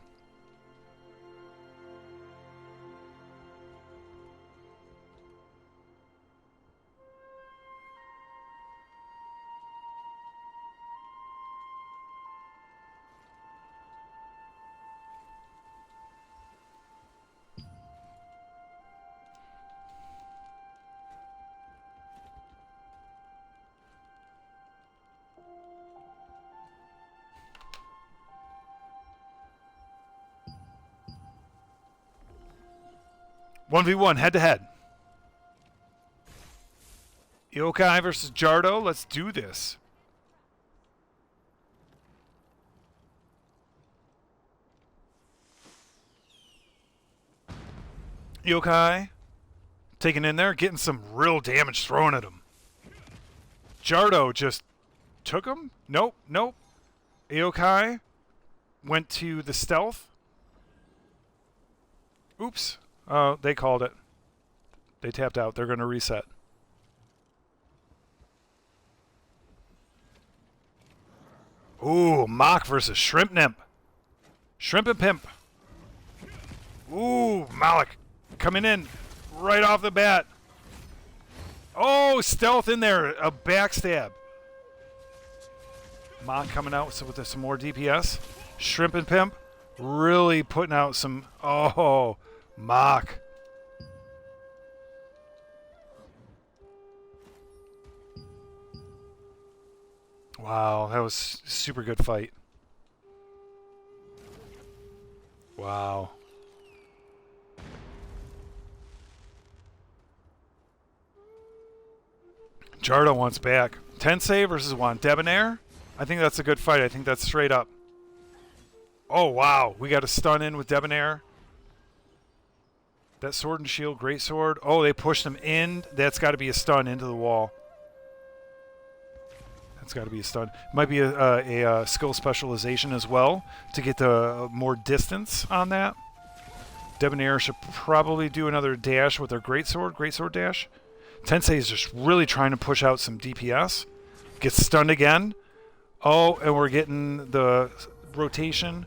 One v one, head to head. Yokai versus Jardo. Let's do this. Yokai taking in there, getting some real damage thrown at him. Jardo just took him. Nope. Yokai went to the stealth. Oops. Oh, they called it. They tapped out. They're going to reset. Ooh, Mach versus Shrimp Nymph. Shrimp and Pimp. Ooh, Malik coming in right off the bat. Oh, stealth in there. A backstab. Mach coming out with some more DPS. Shrimp and Pimp really putting out some... Oh, Mach. Wow, that was a super good fight. Wow. Jardo wants back. Tensei versus Juan Debonair. I think that's a good fight. I think that's straight up. Oh, wow. We got a stun in with Debonair. That sword and shield, great sword. Oh, they pushed him in. That's got to be a stun into the wall. That's got to be a stun. Might be a skill specialization as well to get the more distance on that. Debonair should probably do another dash with their greatsword dash. Tensei is just really trying to push out some DPS. Gets stunned again. Oh, and we're getting the rotation.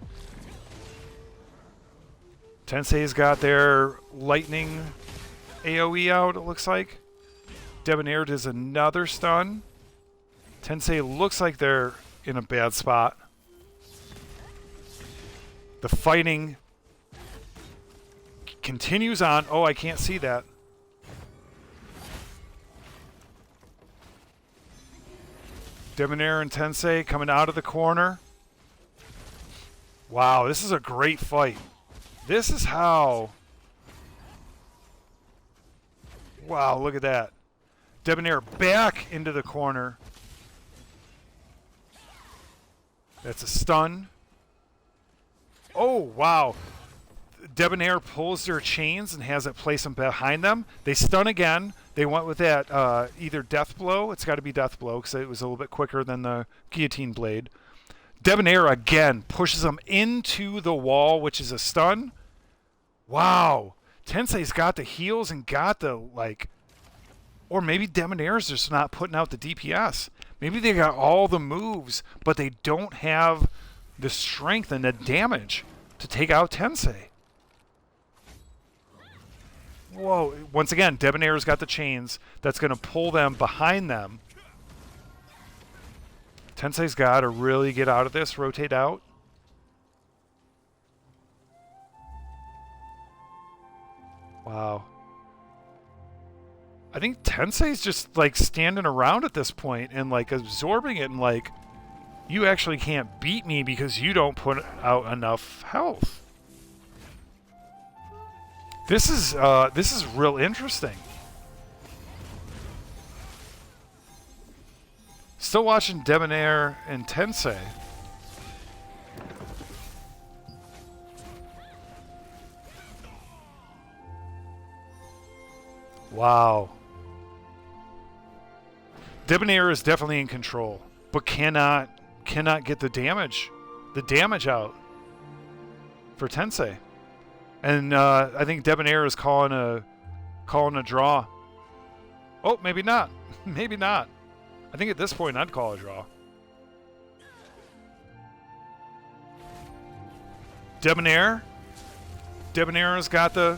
Tensei's got their lightning AoE out, it looks like. Debonair does another stun. Tensei looks like they're in a bad spot. The fighting continues on. Oh, I can't see that. Debonair and Tensei coming out of the corner. Wow, this is a great fight. This is how... Wow, look at that. Debonair back into the corner. That's a stun. Oh, wow. Debonair pulls their chains and has it place them behind them. They stun again. They went with that either death blow. It's got to be death blow because it was a little bit quicker than the guillotine blade. Debonair again pushes them into the wall, which is a stun. Wow. Tensei's got the heals and got the, like... Or maybe Debonair's just not putting out the DPS. Maybe they got all the moves, but they don't have the strength and the damage to take out Tensei. Whoa. Once again, Debonair's got the chains. That's going to pull them behind them. Tensei's got to really get out of this, rotate out. Wow. I think Tensei's just like standing around at this point and like absorbing it and like, you actually can't beat me because you don't put out enough health. This is real interesting. Still watching Debonair and Tensei. Wow. Debonair is definitely in control, but cannot get the damage out for Tensei. And I think Debonair is calling a draw. Oh, maybe not. Maybe not. I think at this point I'd call a draw. Debonair has got the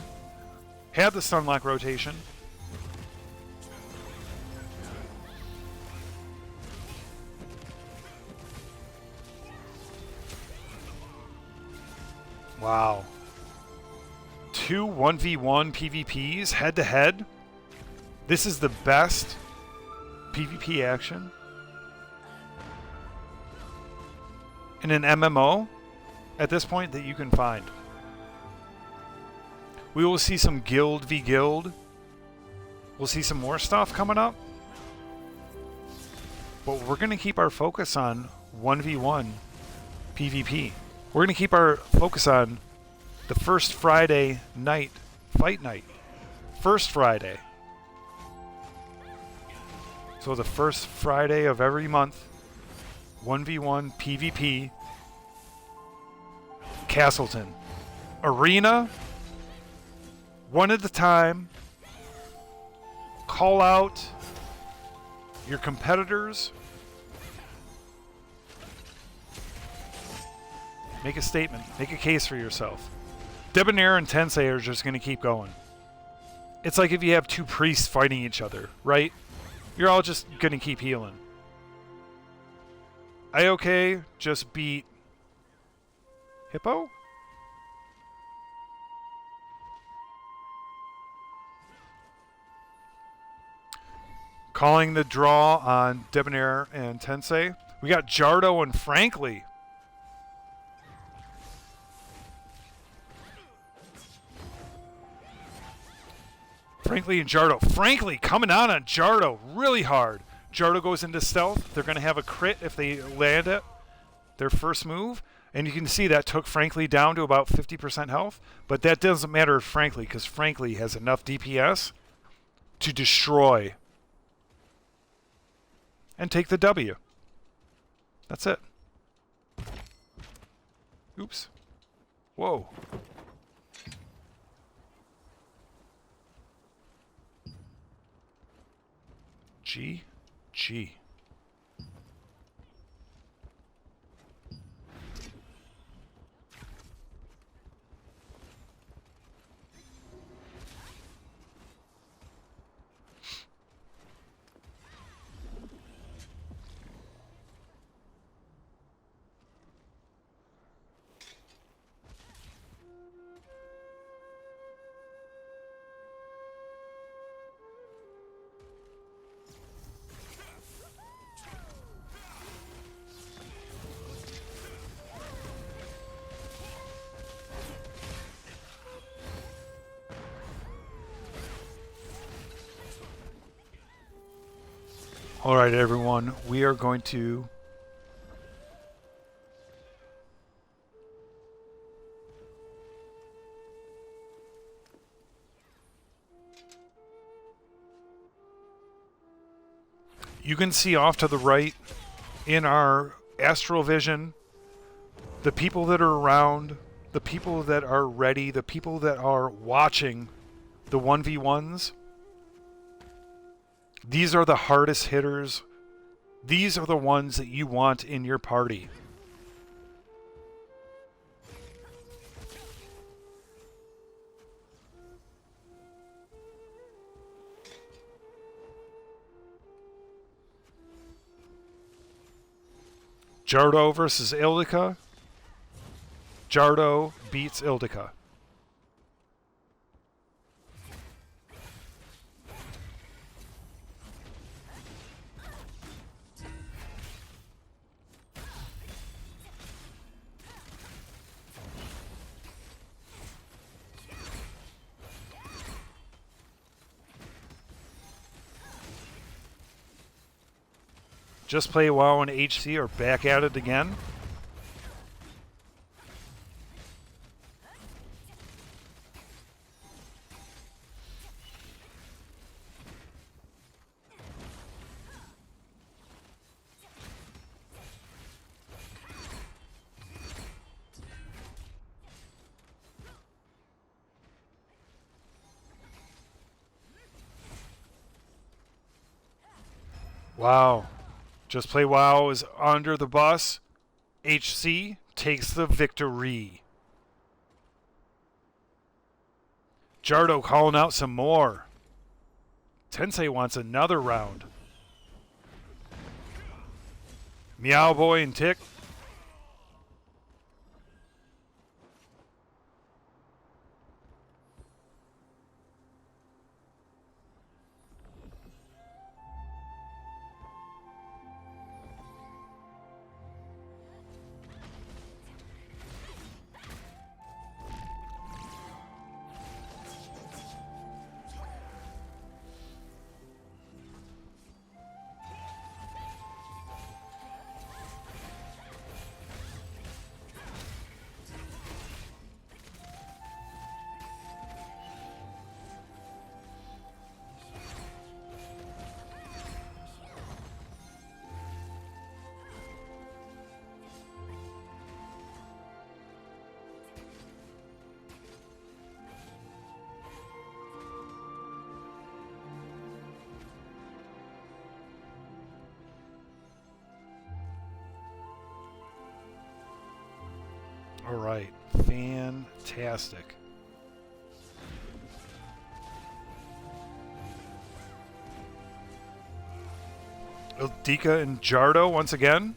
Stunlock rotation. Wow. 2 1v1 PvPs head to head. This is the best PvP action in an MMO at this point that you can find. We will see some guild v guild. We'll see some more stuff coming up. But we're going to keep our focus on 1v1 PvP. We're going to keep our focus on the first Friday night, fight night. First Friday. So the first Friday of every month, 1v1 PvP, Castleton. Arena, one at a time. Call out your competitors. Make a statement. Make a case for yourself. Debonair and Tensei are just going to keep going. It's like if you have two priests fighting each other, right? You're all just going to keep healing. Ioke just beat Hippo? Calling the draw on Debonair and Tensei. We got Jardo and Frankly. Frankly and Jardo. Frankly coming out on Jardo really hard. Jardo goes into stealth. They're going to have a crit if they land it, their first move. And you can see that took Frankly down to about 50% health. But that doesn't matter, Frankly, because Frankly has enough DPS to destroy and take the W. That's it. Oops. Whoa. G. All right, everyone, we are going to you can see off to the right in our astral vision the people that are around, the people that are ready, the people that are watching the 1v1s. These are the hardest hitters. These are the ones that you want in your party. Jardo versus Ildica. Jardo beats Ildica. Just Play WoW and HC are back at it again. Wow. Just Play WoW is under the bus. HC takes the victory. Jardo calling out some more. Tensei wants another round. Meow Boy and Tick. All right, fantastic. Ildica and Jardo once again.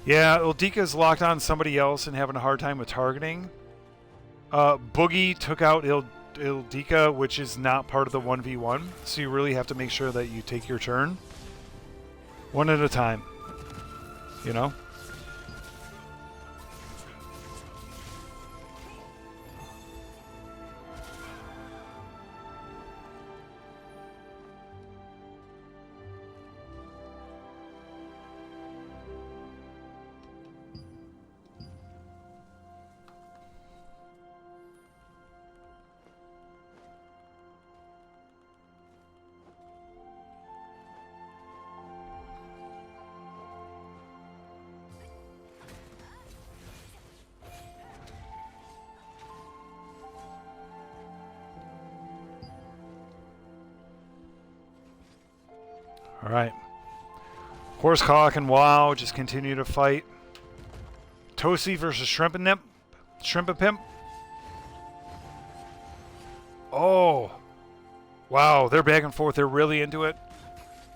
Yeah, Ildica's locked on somebody else and having a hard time with targeting. Boogie took out Ildica, which is not part of the 1v1, so you really have to make sure that you take your turn. One at a time. You know? All right. Horsecock and WoW just continue to fight. Tosi versus Shrimp and Nip. Shrimp and Pimp. Oh. Wow, they're back and forth. They're really into it.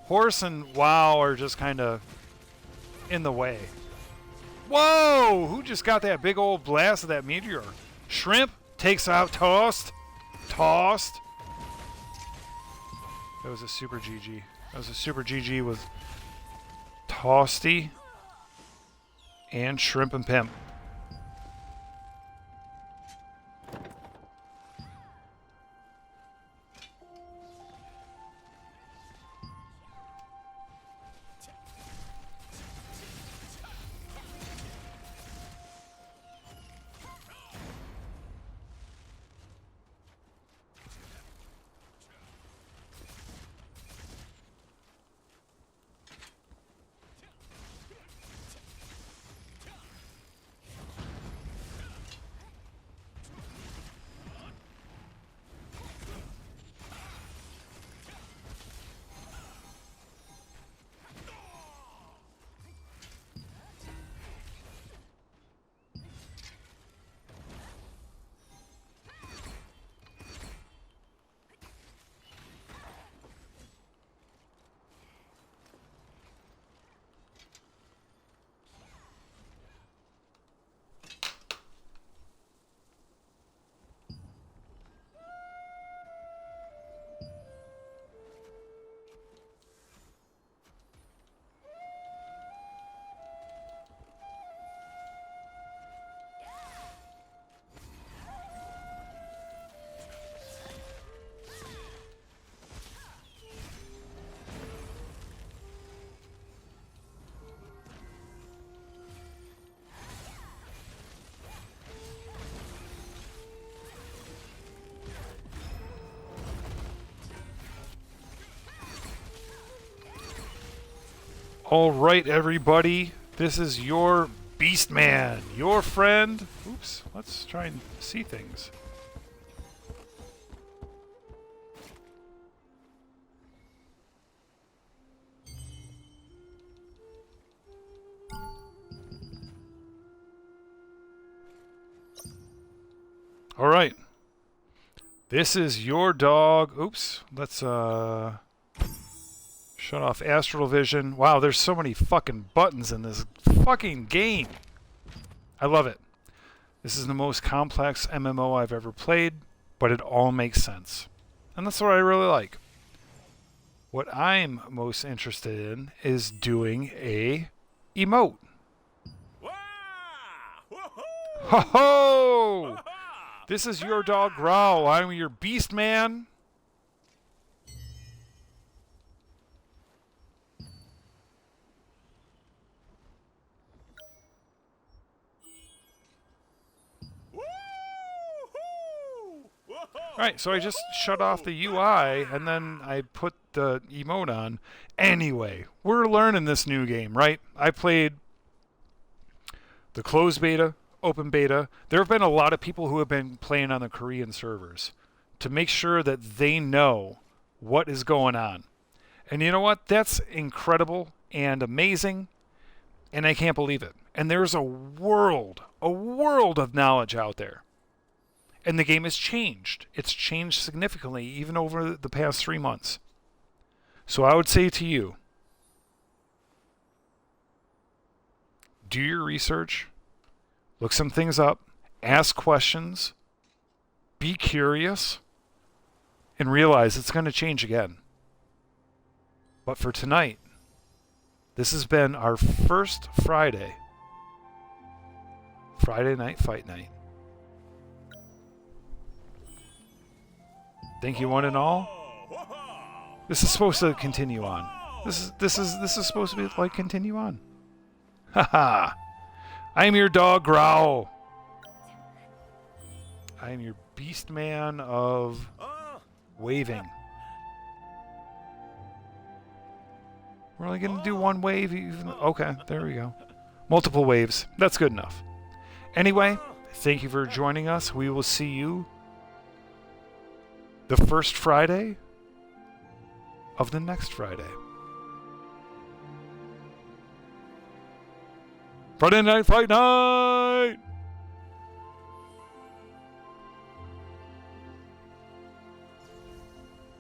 Horse and WoW are just kind of in the way. Whoa! Who just got that big old blast of that meteor? Shrimp takes out Toast. Tossed. That was a super GG. That was a super GG with Toasty and Shrimp and Pimp. All right, everybody. This is your Beastman, your friend. Oops, let's try and see things. All right. This is your dog. Oops, let's shut off Astral Vision. Wow, there's so many fucking buttons in this fucking game. I love it. This is the most complex MMO I've ever played, but it all makes sense. And that's what I really like. What I'm most interested in is doing a emote. Ho ho! This is your dog Growl. I'm your beast man. Alright, so I just shut off the UI and then I put the emote on. Anyway, we're learning this new game, right? I played the closed beta, open beta. There have been a lot of people who have been playing on the Korean servers to make sure that they know what is going on. And you know what? That's incredible and amazing, and I can't believe it. And there's a world of knowledge out there. And the game has changed. It's changed significantly even over the past 3 months. So I would say to you, do your research, look some things up, ask questions, be curious, and realize it's going to change again. But for tonight, this has been our first Friday Night Fight Night. Thank you, one and all. This is supposed to continue on. This is supposed to be like continue on. Haha. I am your dog Growl. I am your beast man of waving. We're only gonna do one wave. Okay, there we go. Multiple waves. That's good enough. Anyway, thank you for joining us. We will see you the first Friday of the next Friday. Friday Night Fight Night!